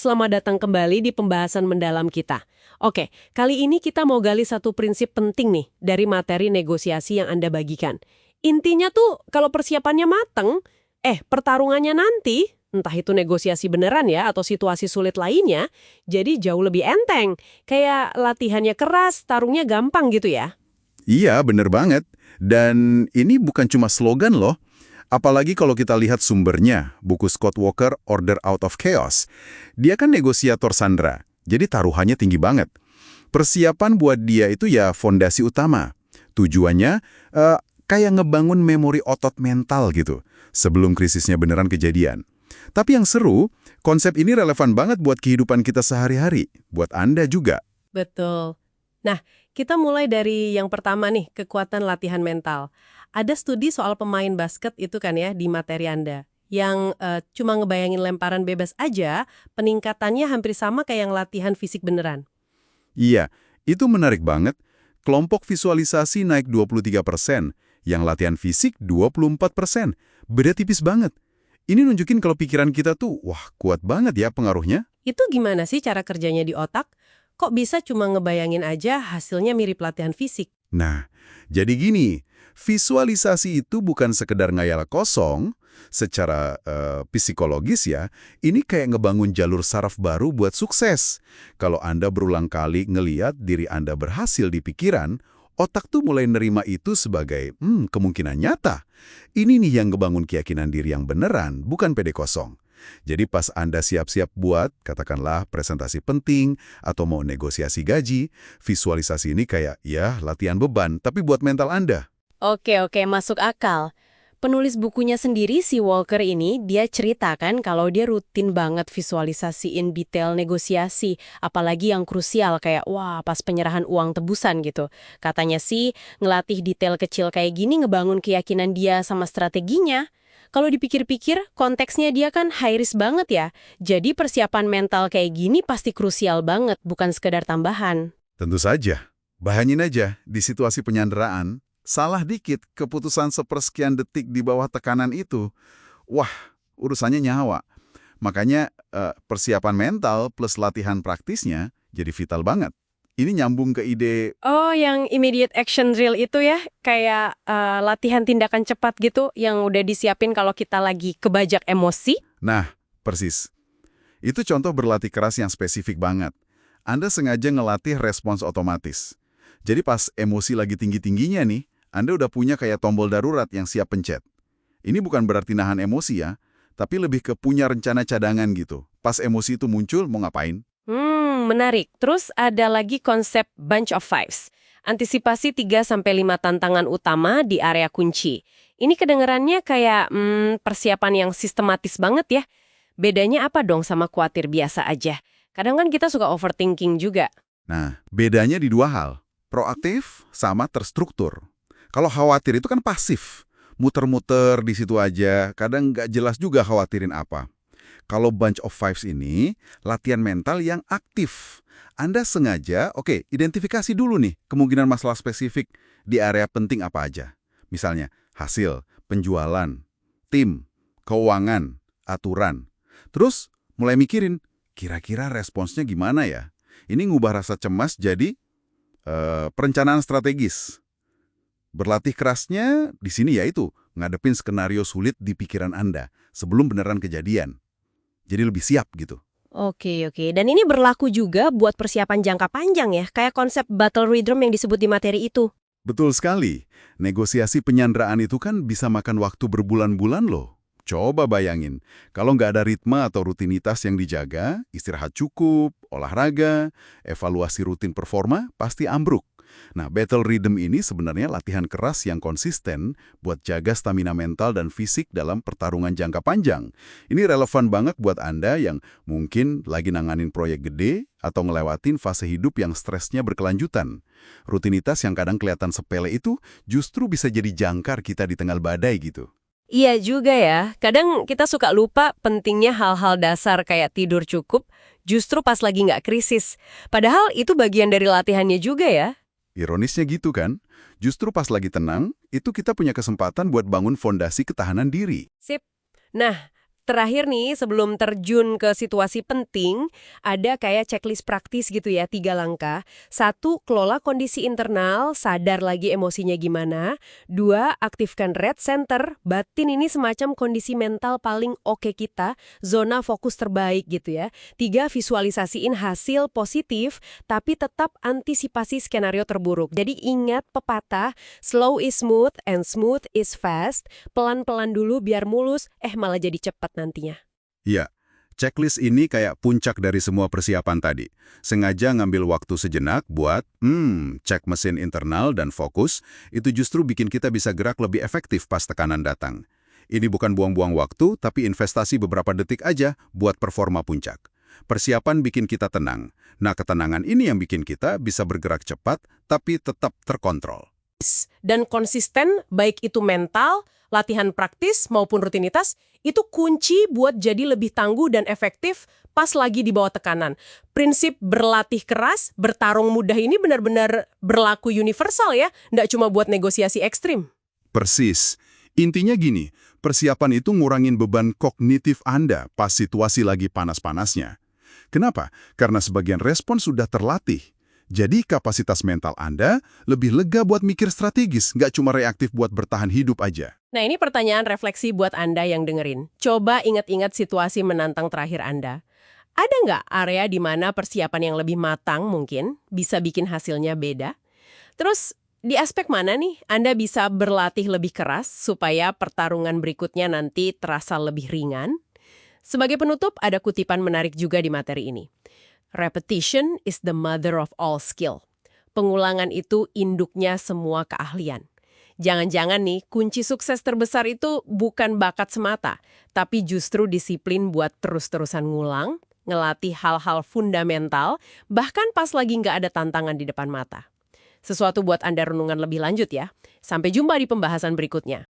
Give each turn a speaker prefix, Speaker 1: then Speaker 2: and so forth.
Speaker 1: Selamat datang kembali di pembahasan mendalam kita. Oke, kali ini kita mau gali satu prinsip penting nih dari materi negosiasi yang Anda bagikan. Intinya tuh kalau persiapannya mateng, pertarungannya nanti, entah itu negosiasi beneran ya atau situasi sulit lainnya, jadi jauh lebih enteng. Kayak latihannya keras, tarungnya gampang gitu ya.
Speaker 2: Iya, bener banget. Dan ini bukan cuma slogan loh. Apalagi kalau kita lihat sumbernya, buku Scott Walker, Order Out of Chaos. Dia kan negosiator sandera, jadi taruhannya tinggi banget. Persiapan buat dia itu ya fondasi utama. Tujuannya kayak ngebangun memori otot mental gitu, sebelum krisisnya beneran kejadian. Tapi yang seru, konsep ini relevan banget buat kehidupan kita sehari-hari, buat Anda juga.
Speaker 1: Betul. Nah, kita mulai dari yang pertama nih, kekuatan latihan mental. Ada studi soal pemain basket itu kan ya di materi Anda. Yang cuma ngebayangin lemparan bebas aja, peningkatannya hampir sama kayak yang latihan fisik beneran.
Speaker 2: Iya, itu menarik banget. Kelompok visualisasi naik 23%, yang latihan fisik 24%. Beda tipis banget. Ini nunjukin kalau pikiran kita tuh, wah kuat banget ya pengaruhnya.
Speaker 1: Itu gimana sih cara kerjanya di otak? Kok bisa cuma ngebayangin aja hasilnya mirip latihan fisik?
Speaker 2: Nah, jadi gini, visualisasi itu bukan sekedar ngayal kosong, secara psikologis ya, ini kayak ngebangun jalur saraf baru buat sukses. Kalau Anda berulang kali ngeliat diri Anda berhasil di pikiran, otak tuh mulai nerima itu sebagai kemungkinan nyata. Ini nih yang ngebangun keyakinan diri yang beneran, bukan pede kosong. Jadi pas Anda siap-siap buat, katakanlah presentasi penting, atau mau negosiasi gaji, visualisasi ini kayak, ya latihan beban, tapi buat mental Anda.
Speaker 3: Oke, masuk akal. Penulis bukunya sendiri, si Walker ini, dia ceritakan kalau dia rutin banget visualisasiin detail negosiasi, apalagi yang krusial kayak, wah, pas penyerahan uang tebusan gitu. Katanya sih, ngelatih detail kecil kayak gini ngebangun keyakinan dia sama strateginya. Kalau dipikir-pikir, konteksnya dia kan high risk banget ya. Jadi persiapan mental kayak gini pasti krusial banget, bukan sekedar tambahan.
Speaker 2: Tentu saja. Bayangin aja, di situasi penyanderaan, salah dikit keputusan sepersekian detik di bawah tekanan itu, wah, urusannya nyawa. Makanya persiapan mental plus latihan praktisnya jadi vital banget. Ini nyambung ke ide,
Speaker 3: Oh, yang immediate action drill itu ya, kayak latihan tindakan cepat gitu, yang udah disiapin kalau kita lagi kebajak emosi.
Speaker 2: nah, persis. Itu contoh berlatih keras yang spesifik banget. Anda sengaja ngelatih respons otomatis. Jadi pas emosi lagi tinggi-tingginya nih, Anda udah punya kayak tombol darurat yang siap pencet. Ini bukan berarti nahan emosi ya, tapi lebih ke punya rencana cadangan gitu. Pas emosi itu muncul, mau ngapain?
Speaker 3: Menarik. Terus ada lagi konsep bunch of fives. Antisipasi 3-5 tantangan utama di area kunci. Ini kedengarannya kayak persiapan yang sistematis banget ya. Bedanya apa dong sama khawatir biasa aja? Kadang kan kita suka overthinking juga.
Speaker 2: Nah, bedanya di dua hal. Proaktif sama terstruktur. Kalau khawatir itu kan pasif. Muter-muter di situ aja, kadang nggak jelas juga khawatirin apa. Kalau bunch of fives ini, latihan mental yang aktif. Anda sengaja, identifikasi dulu nih kemungkinan masalah spesifik di area penting apa aja. Misalnya, hasil, penjualan, tim, keuangan, aturan. Terus, mulai mikirin, kira-kira responsnya gimana ya? Ini ngubah rasa cemas jadi perencanaan strategis. Berlatih kerasnya di sini yaitu ngadepin skenario sulit di pikiran Anda sebelum beneran kejadian. Jadi lebih siap gitu.
Speaker 3: Oke. Dan ini berlaku juga buat persiapan jangka panjang ya, kayak konsep battle rhythm yang disebut di materi itu.
Speaker 2: Betul sekali. Negosiasi penyanderaan itu kan bisa makan waktu berbulan-bulan loh. Coba bayangin, kalau nggak ada ritme atau rutinitas yang dijaga, istirahat cukup, olahraga, evaluasi rutin performa, pasti ambruk. Nah, battle rhythm ini sebenarnya latihan keras yang konsisten buat jaga stamina mental dan fisik dalam pertarungan jangka panjang. Ini relevan banget buat Anda yang mungkin lagi nanganin proyek gede atau ngelewatin fase hidup yang stresnya berkelanjutan. Rutinitas yang kadang kelihatan sepele itu justru bisa jadi jangkar kita di tengah badai gitu.
Speaker 3: Iya juga ya, kadang kita suka lupa pentingnya hal-hal dasar kayak tidur cukup justru pas lagi nggak krisis. Padahal itu bagian dari latihannya juga ya.
Speaker 2: Ironisnya gitu kan, justru pas lagi tenang, itu kita punya kesempatan buat bangun fondasi ketahanan diri.
Speaker 1: Sip. Nah, Terakhir nih, sebelum terjun ke situasi penting, ada kayak checklist praktis gitu ya, 3 langkah. 1, kelola kondisi internal, sadar lagi emosinya gimana. 2, aktifkan red center, batin ini semacam kondisi mental paling oke kita, zona fokus terbaik gitu ya. 3, visualisasiin hasil positif, tapi tetap antisipasi skenario terburuk. Jadi ingat pepatah, slow is smooth and smooth is fast. Pelan-pelan dulu biar mulus, malah jadi cepat nantinya.
Speaker 2: Ya, checklist ini kayak puncak dari semua persiapan tadi. Sengaja ngambil waktu sejenak buat, cek mesin internal dan fokus, itu justru bikin kita bisa gerak lebih efektif pas tekanan datang. Ini bukan buang-buang waktu, tapi investasi beberapa detik aja buat performa puncak. Persiapan bikin kita tenang. Nah, ketenangan ini yang bikin kita bisa bergerak cepat, tapi tetap terkontrol.
Speaker 1: Dan konsisten, baik itu mental, latihan praktis maupun rutinitas, itu kunci buat jadi lebih tangguh dan efektif pas lagi di bawah tekanan. Prinsip berlatih keras, bertarung mudah ini benar-benar berlaku universal ya, nggak cuma buat negosiasi ekstrim.
Speaker 2: Persis. Intinya gini, persiapan itu ngurangin beban kognitif Anda pas situasi lagi panas-panasnya. Kenapa? Karena sebagian respon sudah terlatih. Jadi kapasitas mental Anda lebih lega buat mikir strategis, nggak cuma reaktif buat bertahan hidup aja.
Speaker 1: Nah, ini pertanyaan refleksi buat Anda yang dengerin. Coba ingat-ingat situasi menantang terakhir Anda. Ada nggak area di mana persiapan yang lebih matang mungkin bisa bikin hasilnya beda? Terus, di aspek mana nih Anda bisa berlatih lebih keras supaya pertarungan berikutnya nanti terasa lebih ringan? Sebagai penutup, ada kutipan menarik juga di materi ini. Repetition is the mother of all skill. Pengulangan itu induknya semua keahlian. Jangan-jangan nih, kunci sukses terbesar itu bukan bakat semata, tapi justru disiplin buat terus-terusan ngulang, ngelatih hal-hal fundamental, bahkan pas lagi nggak ada tantangan di depan mata. Sesuatu buat Anda renungan lebih lanjut ya. Sampai jumpa di pembahasan berikutnya.